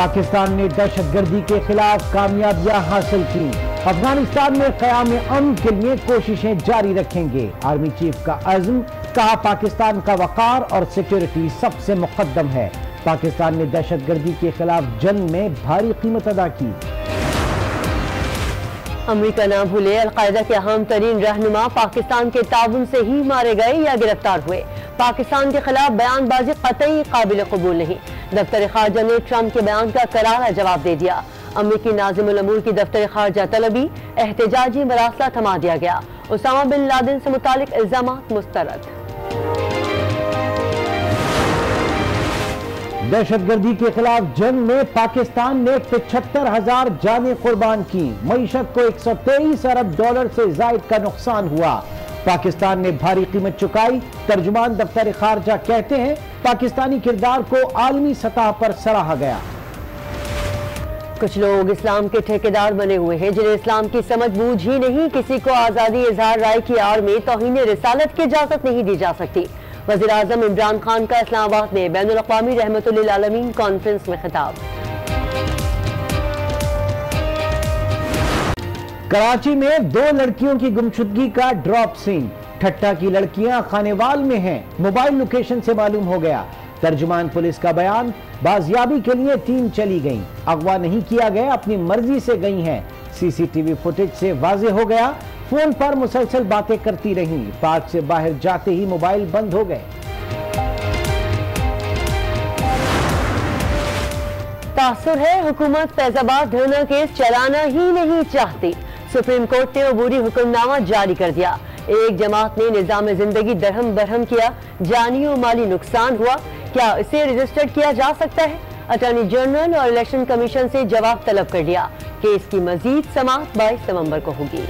पाकिस्तान ने दहशतगर्दी के खिलाफ कामयाबियां हासिल की। अफगानिस्तान में क़याम अमन के लिए कोशिशें जारी रखेंगे। आर्मी चीफ का अज़्म, कहा पाकिस्तान का वक़ार और सिक्योरिटी सबसे मुक़द्दम है। पाकिस्तान ने दहशतगर्दी के खिलाफ जंग में भारी कीमत अदा की। अमरीका ना भूले, अलकायदा के अहम तरीन रहनुमा पाकिस्तान के ताउन से ही मारे गए या गिरफ्तार हुए। पाकिस्तान के खिलाफ बयानबाजी कतई काबिल कबूल नहीं। दफ्तर खारजा ने ट्रंप के बयान का करारा जवाब दे दिया। अमरीकी नाज़िमुल अमूर की दफ्तर खारजा तलबी, एहतजाजी मरासला थमा दिया गया। उसामा बिन लादेन से मुतालिक इल्जामात मुस्तरद। दहशतगर्दी के खिलाफ जंग में पाकिस्तान ने 75,000 जानें कुर्बान की। मईशत को 123 अरब डॉलर से जायद का नुकसान हुआ। पाकिस्तान ने भारी कीमत चुकाई। तर्जुमान दफ्तर खारजा कहते हैं पाकिस्तानी किरदार को आलमी सतह पर सराहा गया। कुछ लोग इस्लाम के ठेकेदार बने हुए हैं जिन्हें इस्लाम की समझ बूझ ही नहीं। किसी को आज़ादी इजहार राय की आड़ में तौहीन रिसालत की इजाजत नहीं दी जा सकती। वज़ीर आज़म इमरान खान का इस्लामाबाद में बैनुल अक़वामी रहमतुल्लिल आलमीन कॉन्फ्रेंस में खिताब। कराची में 2 लड़कियों की गुमशुदगी का ड्रॉप सीन। ठट्टा की लड़कियां खानेवाल में हैं, मोबाइल लोकेशन से मालूम हो गया। तर्जुमान पुलिस का बयान, बाजियाबी के लिए टीम चली गई, अगवा नहीं किया गया, अपनी मर्जी से गई हैं। सीसीटीवी फुटेज से वाजे हो गया, फोन पर मुसलसल बातें करती रहीं। पार्क से बाहर जाते ही मोबाइल बंद हो गए। तासुर है, हुकूमत फैजाबाद धरना केस चलाना ही नहीं चाहती। सुप्रीम कोर्ट ने अबूरी हुक्मनामा जारी कर दिया। एक जमात ने निजाम जिंदगी दरहम बरहम किया, जानी और माली नुकसान हुआ, क्या इसे रजिस्टर्ड किया जा सकता है? अटॉर्नी जनरल और इलेक्शन कमीशन से जवाब तलब कर लिया। केस की मजीद समाअत 22 नवंबर को होगी।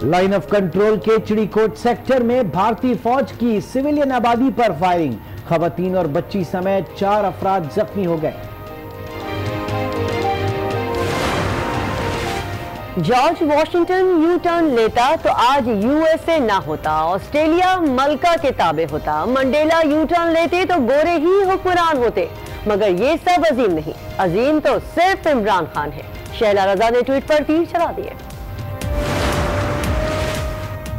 लाइन ऑफ कंट्रोल के चिड़ीकोट सेक्टर में भारतीय फौज की सिविलियन आबादी पर फायरिंग। खवातीन और बच्ची समेत 4 अफराद जख्मी हो गए। जॉर्ज वॉशिंगटन यू टर्न लेता तो आज यूएसए ना होता, ऑस्ट्रेलिया मलका के ताबे होता। मंडेला यू टर्न लेते तो गोरे ही हुक्मरान होते। मगर ये सब अजीम नहीं, अजीम तो सिर्फ इमरान खान है। शहला रजा ने ट्वीट पर तीर चला दिए।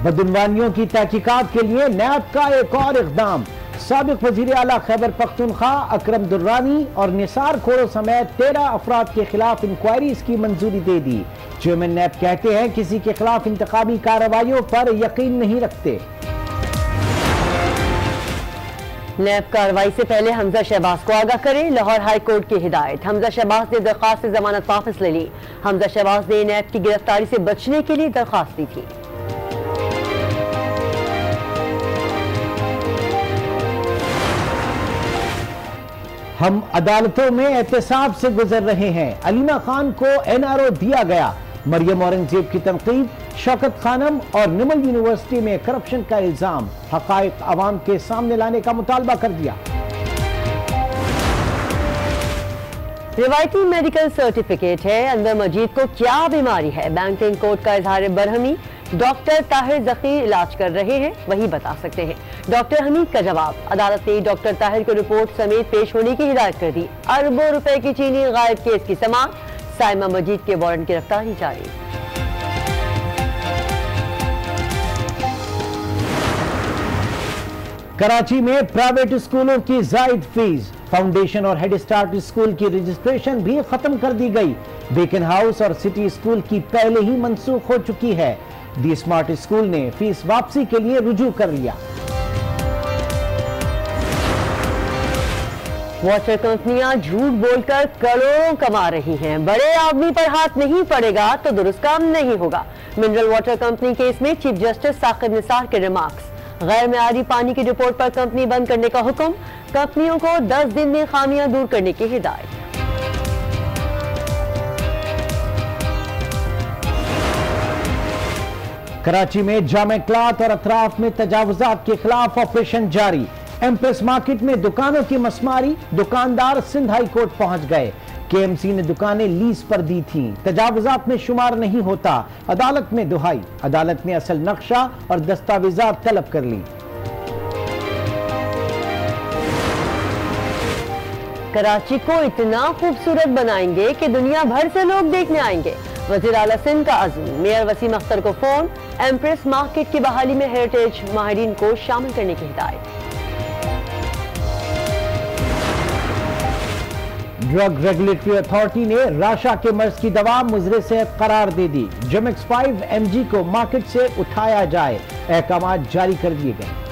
बदउनवानियों की तहकीकात के लिए नैब का एक और इक़दाम। साबिक वज़ीर आला खैबर पख्तूनख्वा अकरम दुर्रानी और निसार खोरो समेत 13 अफराद के खिलाफ इंक्वायरीज की मंजूरी दे दी। चेयरमैन नैब कहते हैं किसी के खिलाफ इंतखाबी कार्रवाइयों पर यकीन नहीं रखते। नैब कार्रवाई से पहले हमजा शहबाज को आगाह करें, लाहौर हाई कोर्ट की हिदायत। हमजा शहबाज ने दरख्वास्त से जमानत वापस ले ली। हमजा शहबाज ने नैब की गिरफ्तारी से बचने के लिए दरख्वास्त दी थी। हम अदालतों में एहतसाब से गुजर रहे हैं। अलीमा खान को एनआरओ दिया गया। मरियम औरंगजेब की तनकीद, शौकत खानम और निमल यूनिवर्सिटी में करप्शन का इल्जाम। हकायक अवाम के सामने लाने का मुतालबा कर दिया। रिवायती मेडिकल सर्टिफिकेट है, अंदर मजीद को क्या बीमारी है? बैंकिंग कोर्ट का इजहार बरहमी, डॉक्टर ताहिर जकीर इलाज कर रहे हैं, वही बता सकते हैं। डॉक्टर हमीद का जवाब, अदालत ने डॉक्टर ताहिर को रिपोर्ट समेत पेश होने की हिदायत कर दी। अरबों रुपए की चीनी गायब केस की समाअत, साइमा मजीद के वारंट गिरफ्तारी जारी। कराची में प्राइवेट स्कूलों की जायद फीस, फाउंडेशन और हेड स्टार्ट स्कूल की रजिस्ट्रेशन भी खत्म कर दी गई। बेकन हाउस और सिटी स्कूल की पहले ही मंसूख हो चुकी है। दी स्मार्ट स्कूल ने फीस वापसी के लिए रुजू कर लिया। वाटर कंपनियां झूठ बोलकर करोड़ों कमा रही हैं। बड़े आदमी पर हाथ नहीं पड़ेगा तो दुरुस्त काम नहीं होगा। मिनरल वाटर कंपनी केस में चीफ जस्टिस साकिब निसार के रिमार्क्स। गैर मेयारी पानी की रिपोर्ट पर कंपनी बंद करने का हुक्म, कंपनियों को 10 दिन में खामियां दूर करने की हिदायत। कराची में जामे क्लाथ और अतराफ में तजावुजात के खिलाफ ऑपरेशन जारी। एम्प्रेस मार्केट में दुकानों की मसमारी, दुकानदार सिंध हाई कोर्ट पहुंच गए। केएमसी ने दुकानें लीज पर दी थीं, तजावुजात में शुमार नहीं होता। अदालत में दुहाई, अदालत ने असल नक्शा और दस्तावेजात तलब कर ली। कराची को इतना खूबसूरत बनाएंगे कि दुनिया भर से लोग देखने आएंगे। वज़ीर आला सिंध का अज़्म। मेयर वसीम अख्तर को फोन। एम्प्रेस मार्केट की बहाली में हेरिटेज माहिरीन को शामिल करने की हिदायत। ड्रग रेगुलेटरी अथॉरिटी ने राशा के मर्ज की दवा मुज़र सेहत करार दे दी। जेमेक्स 5 mg को मार्केट से उठाया जाए, अहकाम जारी कर दिए गए।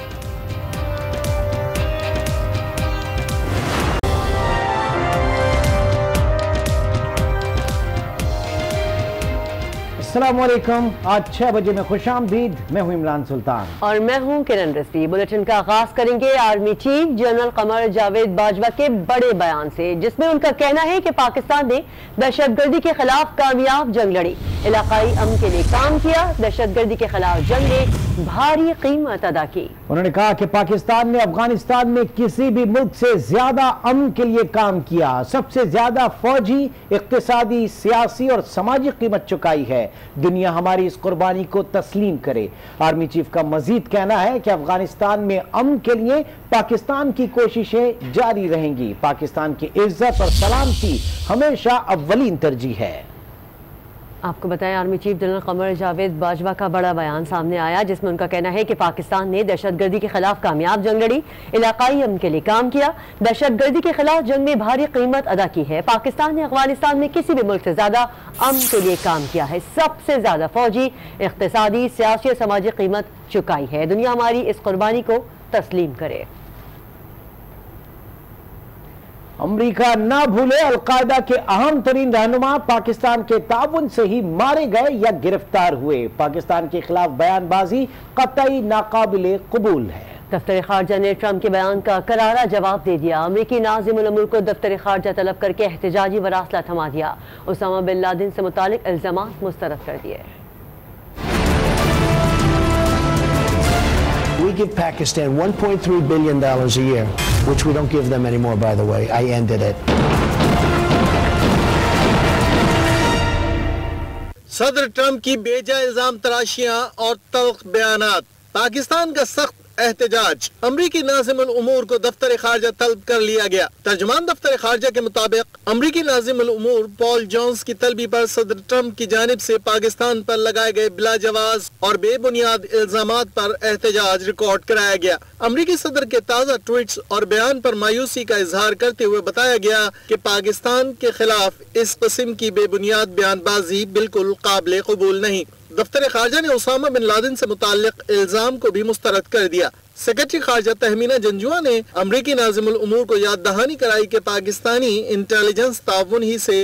अस्सलामुअलैकुम। आज 6 बजे में खुशामदीद। मैं हूं इमरान सुल्तान और मैं हूं किरण रजवी। बुलेटिन का आगाज करेंगे army chief general Qamar Javed Bajwa के बड़े बयान से, जिसमें उनका कहना है कि पाकिस्तान ने दहशतगर्दी के खिलाफ कामयाब जंग लड़ी, इलाकाई अमन के लिए काम किया, दहशतगर्दी के खिलाफ जंग में भारी कीमत अदा की। उन्होंने कहा कि पाकिस्तान ने अफगानिस्तान में किसी भी मुल्क से ज्यादा अमन के लिए काम किया, सबसे ज्यादा फौजी, इक्तिसादी, सियासी और समाजी कीमत चुकाई है। दुनिया हमारी इस कुर्बानी को तस्लीम करे। आर्मी चीफ का मजीद कहना है कि अफगानिस्तान में अमन के लिए पाकिस्तान की कोशिशें जारी रहेंगी। पाकिस्तान की इज्जत और सलामती हमेशा अव्वलीन तरजीह है। आपको बताएं, army chief general Qamar Javed Bajwa का बड़ा बयान सामने आया, जिसमें उनका कहना है कि पाकिस्तान ने दहशतगर्दी के खिलाफ कामयाब जंग लड़ी, इलाकाई अमन के लिए काम किया, दहशतगर्दी के खिलाफ जंग में भारी कीमत अदा की है। पाकिस्तान ने अफगानिस्तान में किसी भी मुल्क से ज्यादा अमन के लिए काम किया है, सबसे ज्यादा फौजी, इक्तिसादी, सियासी और समाजी कीमत चुकाई है। दुनिया हमारी इस कुर्बानी को तस्लीम करे। अमरीका ना भूले, अलकायदा के अहम तरीन रहनुमा पाकिस्तान के ताउन से ही मारे गए या गिरफ्तार हुए। पाकिस्तान के खिलाफ बयानबाजी कतई नाकाबिले कबूल है। दफ्तर खारजा ने ट्रंप के बयान का करारा जवाब दे दिया। अमरीकी नाज़िमुल उमूर को दफ्तर खारजा तलब करके एहतजाजी मरासला थमा दिया। उसामा बिन लादेन से मुतालिक इल्जामात मुस्तरद कर दिए। We give Pakistan $1.3 billion a year, which we don't give them anymore, by the way. I ended it. सदर ट्रंप की बेजा इल्जाम तराशियां और तल्ख बयानात। पाकिस्तान का सख्त एहतजाज। अमरीकी नाज़िमुल उमूर को दफ्तर खारजा तलब कर लिया गया। तर्जुमान दफ्तर खारजा के मुताबिक अमरीकी नाज़िमुल उमूर पॉल जोन्स की तलबी पर सदर ट्रंप की जानिब से पाकिस्तान पर लगाए गए बिलाजवाज और बेबुनियाद इल्जामात पर एहतजाज रिकॉर्ड कराया गया। अमरीकी सदर के ताज़ा ट्वीट्स और बयान पर मायूसी का इजहार करते हुए बताया गया कि पाकिस्तान के खिलाफ इस किस्म की बेबुनियाद बयानबाजी बिल्कुल काबिल कबूल नहीं। दफ्तर खारजा ने उसामा बिन लादेन से मुताल्लिक इल्जाम को भी मुस्तरद कर दिया। सेक्रेटरी खारजा तहमीना जंजुआ ने अमरीकी नाज़िमुल उमूर को याद दहानी कराई कि पाकिस्तानी इंटेलिजेंस ताउन ही से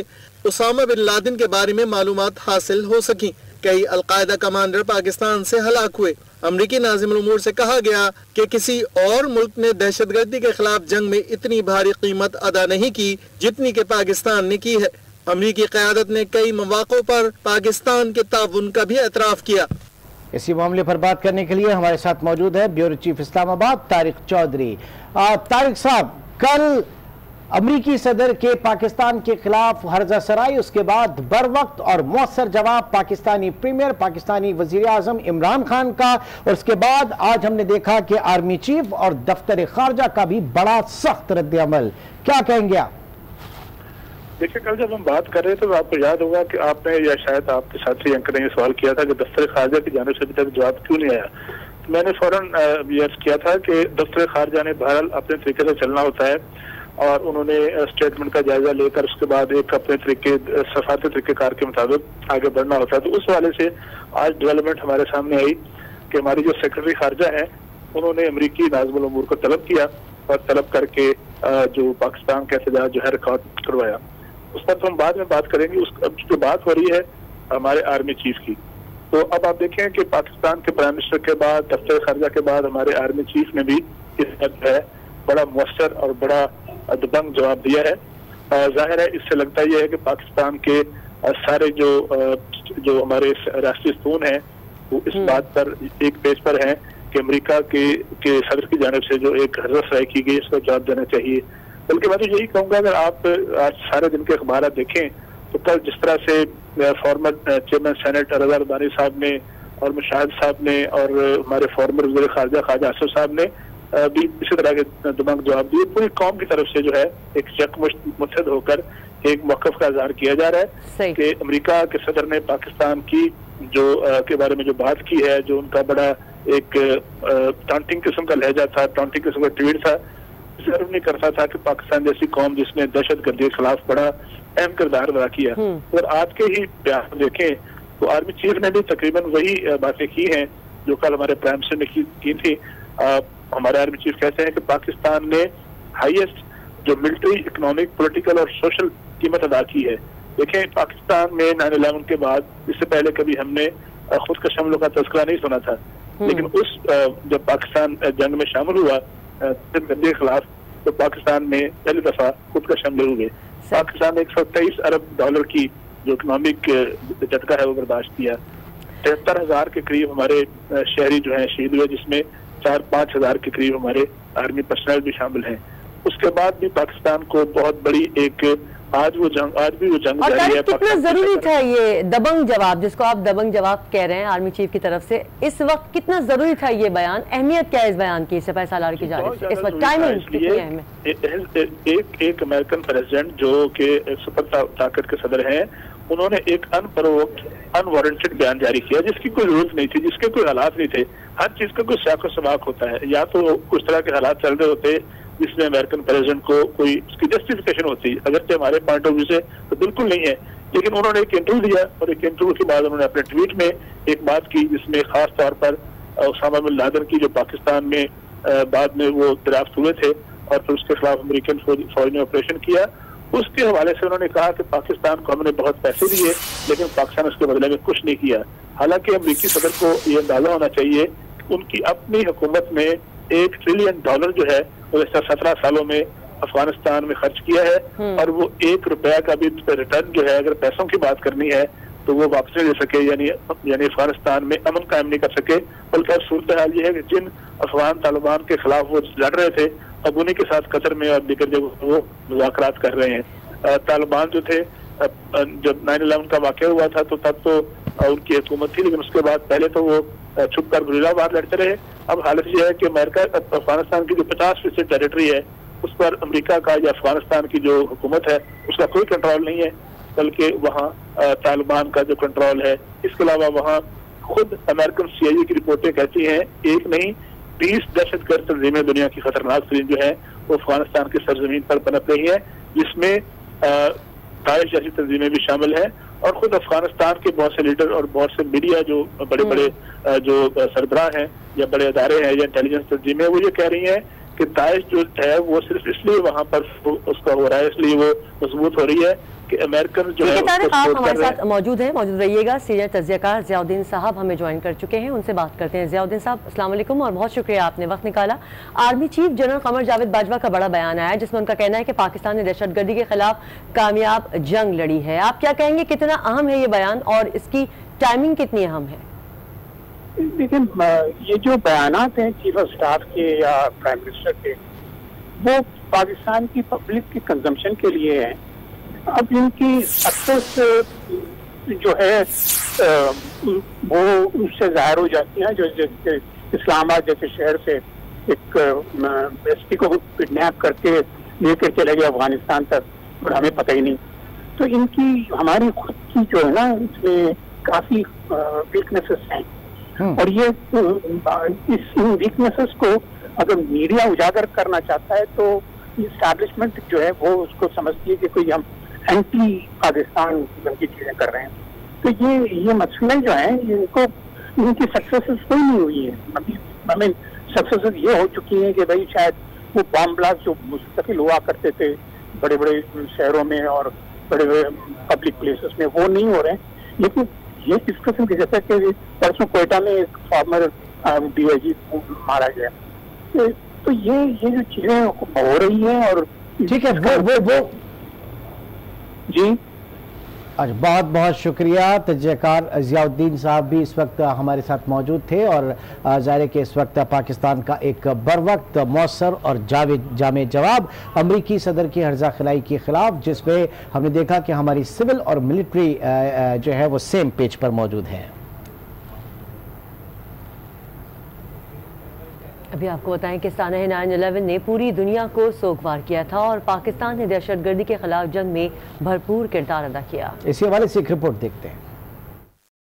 उसामा बिन लादेन के बारे में मालूमात हासिल हो सकी। कई अलकायदा कमांडर पाकिस्तान से हलाक हुए। अमरीकी नाज़िमुल उमूर से कहा गया कि किसी और मुल्क ने दहशतगर्दी के खिलाफ जंग में इतनी भारी कीमत अदा नहीं की जितनी के पाकिस्तान ने की है। अमरीकी क़यादत ने कई मौक़ों पर पाकिस्तान के ताउन का भी एतराफ़ किया। इसी मामले पर बात करने के लिए हमारे साथ मौजूद है ब्यूरो चीफ इस्लामाबाद तारिक चौधरी। तारिक साहब, कल अमरीकी सदर के पाकिस्तान के खिलाफ हर्जा सराई, उसके बाद बर वक्त और मौसर जवाब पाकिस्तानी प्रीमियर, पाकिस्तानी वजीर आजम इमरान खान का, और उसके बाद आज हमने देखा कि आर्मी चीफ और दफ्तर खारजा का भी बड़ा सख्त रद्द-ए-अमल। क्या कहेंगे आप? देखिए, कल जब हम बात कर रहे थे तो आपको याद होगा कि आपने या शायद आपके साथी एंकर ने सवाल किया था कि दफ्तर खारजा की जानिब से अभी तक जवाब क्यों नहीं आया। तो मैंने फौरन अर्ज किया था कि दफ्तर खारजा ने बहरहाल अपने तरीके से चलना होता है और उन्होंने स्टेटमेंट का जायजा लेकर उसके बाद एक अपने तरीके सफारती तरीक़ेकार के मुताबिक आगे बढ़ना होता है। तो उस हवाले से आज डेवलपमेंट हमारे सामने आई कि हमारी जो सेक्रेटरी खारजा है उन्होंने अमरीकी नाज़िमुल उमूर को तलब किया और तलब करके जो पाकिस्तान का एहतजाज जो है रिकॉर्ड करवाया। उस पर तो हम बाद में बात करेंगे। अब जो बात हो रही है हमारे आर्मी चीफ की, तो अब आप देखें कि पाकिस्तान के प्राइम मिनिस्टर के बाद, दफ्तर खारजा के बाद हमारे आर्मी चीफ ने भी इस है बड़ा मुअस्सर और बड़ा दबंग जवाब दिया है। जाहिर है इससे लगता यह है कि पाकिस्तान के सारे जो हमारे राष्ट्रीय स्तून हैं वो इस बात पर एक पेज पर हैं कि अमेरिका के सदर की जानिब से जो एक हर्जा सराई की गई इसका जवाब देना चाहिए। बल्कि मैं तो यही कहूँगा, अगर आप आज सारे दिन के अखबार देखें तो कल जिस तरह से फॉर्मर चेयरमैन सेनेट रज़ा रब्बानी साहब ने और मुशाहिद साहब ने और हमारे फॉर्मर वज़ीर खारजा ख्वाजा आसिफ साहब ने भी इसी तरह के दबंग जवाब दिए। पूरी कौम की तरफ से जो है एक मुत्तहद होकर एक मौक़िफ़ का इज़हार किया जा रहा है कि अमेरिका के सदर ने पाकिस्तान की जो के बारे में जो बात की है, जो उनका बड़ा एक टॉन्टिंग किस्म का लहजा था, टॉन्टिंग किस्म का ट्वीट था, डिजर्व नहीं करता था कि पाकिस्तान जैसी कौम जिसने दहशतगर्दी के खिलाफ बड़ा अहम किरदार अदा किया। और आज के ही बयान देखें तो आर्मी चीफ ने भी तकरीबन वही बातें की हैं जो कल हमारे प्राइम मिनिस्टर ने की थी। हमारे आर्मी चीफ कहते हैं कि पाकिस्तान ने हाईएस्ट जो मिलिट्री, इकोनॉमिक, पॉलिटिकल और सोशल कीमत अदा की है। देखें, पाकिस्तान में 9/11 के बाद इससे पहले कभी हमने खुद का हमलों का तस्करा नहीं सुना था, लेकिन उस जब पाकिस्तान जंग में शामिल हुआ के खिलाफ, तो पाकिस्तान में पहली दफा खुद का हमले हुए। पाकिस्तान ने 123 अरब डॉलर की जो इकोनॉमिक झटका है वो बर्दाश्त किया। 73,000 के करीब हमारे शहरी जो है शहीद हुए, जिसमें 4-5 हजार के करीब हमारे आर्मी पर्सनल भी शामिल हैं। उसके बाद भी पाकिस्तान को बहुत बड़ी एक आज भी वो जंग जारी है। कितना जरूरी था ये दबंग जवाब, जिसको आप दबंग जवाब कह रहे हैं आर्मी चीफ की तरफ से, इस वक्त कितना जरूरी था ये बयान? अहमियत क्या है इस बयान की सिपाही सालार की जानिब से? इस वक्त टाइमिंग कितनी अहम है? एक अमेरिकन प्रेसिडेंट जो कि सुपर ताकत के सदर हैं, उन्होंने एक अनवारंटेड बयान जारी किया जिसकी कोई जरूरत नहीं थी, जिसके कोई हालात नहीं थे। हर चीज का कोई साको सबाक होता है, या तो कुछ तरह के हालात चल रहे होते जिसमें अमेरिकन प्रेसिडेंट को कोई उसकी जस्टिफिकेशन होती, अगरचे हमारे पॉइंट ऑफ व्यू से तो बिल्कुल नहीं है। लेकिन उन्होंने एक इंटरव्यू दिया और एक इंटरव्यू के बाद उन्होंने अपने ट्वीट में एक बात की जिसमें खास तौर पर उसामा बिन लादेन की जो पाकिस्तान में बाद में वो दरियाफ्त हुए थे और फिर उसके खिलाफ अमेरिकन फौज ने ऑपरेशन किया, उसके हवाले से उन्होंने कहा कि पाकिस्तान को हमने बहुत पैसे दिए लेकिन पाकिस्तान उसके बदले में कुछ नहीं किया। हालांकि अमेरिकी सदर को ये अंदाजा होना चाहिए कि उनकी अपनी हुकूमत ने $1 ट्रिलियन जो है वो 17 सालों में अफगानिस्तान में खर्च किया है, और वो $1 का भी रिटर्न जो है, अगर पैसों की बात करनी है तो वो वापस नहीं दे सके, यानी अफगानिस्तान में अमन कायम नहीं कर सके। बल्कि अब सूरत हाल ये है कि जिन अफगान तालिबान के खिलाफ वो लड़ रहे थे, अब उन्हीं के साथ कतर में और दीगर जगह वो मुज़ाकरात कर रहे हैं। तालिबान जो थे, जब 9/11 का वाक़या हुआ था तो तब तो उनकी हुकूमत थी, लेकिन उसके बाद पहले तो वो छुप कर गुरिल्ला वार लड़ते रहे। अब हालत यह है कि अमेरिका अफगानिस्तान की जो 50% टेरिटरी है उस पर अमेरिका का या अफगानिस्तान की जो हुकूमत है उसका कोई कंट्रोल नहीं है, बल्कि वहाँ तालिबान का जो कंट्रोल है। इसके अलावा वहाँ खुद अमेरिकन CIA की रिपोर्टें कहती हैं 1 नहीं 20 दहशतगर्द तंजीमें दुनिया की खतरनाक तरीन जो है वो अफगानिस्तान की सरजमीन पर पनप रही है, जिसमें दाइश जैसी तंजीमें भी शामिल हैं। और खुद अफगानिस्तान के बहुत से लीडर और बहुत से मीडिया जो बड़े बड़े जो सरबराह हैं या बड़े अदारे हैं या इंटेलिजेंस तंजीमें, वो ये कह रही हैं कि दाइश जो है वो सिर्फ इसलिए वहाँ पर उसका हो रहा है, इसलिए वो मजबूत हो रही है कि अमेरिकन जो है आप हमारे साथ मौजूद रहिएगा। सीनियर तज्ज़ियाकार ज़ियाउद्दीन साहब हमें ज्वाइन कर चुके हैं, उनसे बात करते हैं। ज़ियाउद्दीन साहब, अस्सलाम वालेकुम और बहुत शुक्रिया आपने वक्त निकाला। Army chief general Qamar Javed Bajwa का बड़ा बयान आया है जिसमें उनका कहना है कि पाकिस्तान ने दहशतगर्दी के खिलाफ कामयाब जंग लड़ी है। आप क्या कहेंगे, कितना अहम है ये बयान और इसकी टाइमिंग कितनी अहम है? लेकिन ये जो बयानात हैं चीफ ऑफ स्टाफ के या प्राइम मिनिस्टर के, वो पाकिस्तान की पब्लिक के कंजम्पशन के लिए है। अब इनकी सक्सेस जो है वो उससे जाहिर हो जाती है। जो इस्लामाबाद जैसे शहर से एक व्यक्ति को किडनैप करके लेकर चले गए अफगानिस्तान तक और हमें पता ही नहीं। तो इनकी हमारी खुद की जो है ना, इसमें काफी वीकनेसेस हैं, और ये इन वीकनेसेस को अगर मीडिया उजागर करना चाहता है तो इस्टेब्लिशमेंट जो है वो उसको समझती है कि कोई हम एंटी पाकिस्तान की चीजें कर रहे हैं। तो ये मसले जो हैं इनको इनकी सक्सेसेस कोई नहीं हुई है। अभी सक्सेसेस ये हो चुकी हैं कि भाई शायद वो बॉम्ब ब्लास्ट जो मुस्तकिल हुआ करते थे बड़े बड़े शहरों में और बड़े बड़े पब्लिक प्लेसेस में, वो नहीं हो रहे हैं। लेकिन ये किस किस्म की, जैसे कि परसों कोयटा में एक फॉर्मर DIG मारा गया, तो ये जो चीजें हो रही हैं। और ठीक है, वो जी आज बहुत बहुत शुक्रिया। तज्ज़ियाकार ज़ियाउद्दीन साहब भी इस वक्त हमारे साथ मौजूद थे और ज़ाहिर है कि इस वक्त पाकिस्तान का एक बरवक्त मौसर और जामे जवाब अमरीकी सदर की हर्जा खिलाई के खिलाफ, जिसमें हमने देखा कि हमारी सिविल और मिलिट्री जो है वो सेम पेज पर मौजूद है। अभी आपको बताएं कि सानह 9/11 ने पूरी दुनिया को सोगवार किया था और पाकिस्तान ने दहशतगर्दी के खिलाफ जंग में भरपूर किरदार अदा किया। इसी हवाले से एक रिपोर्ट देखते हैं।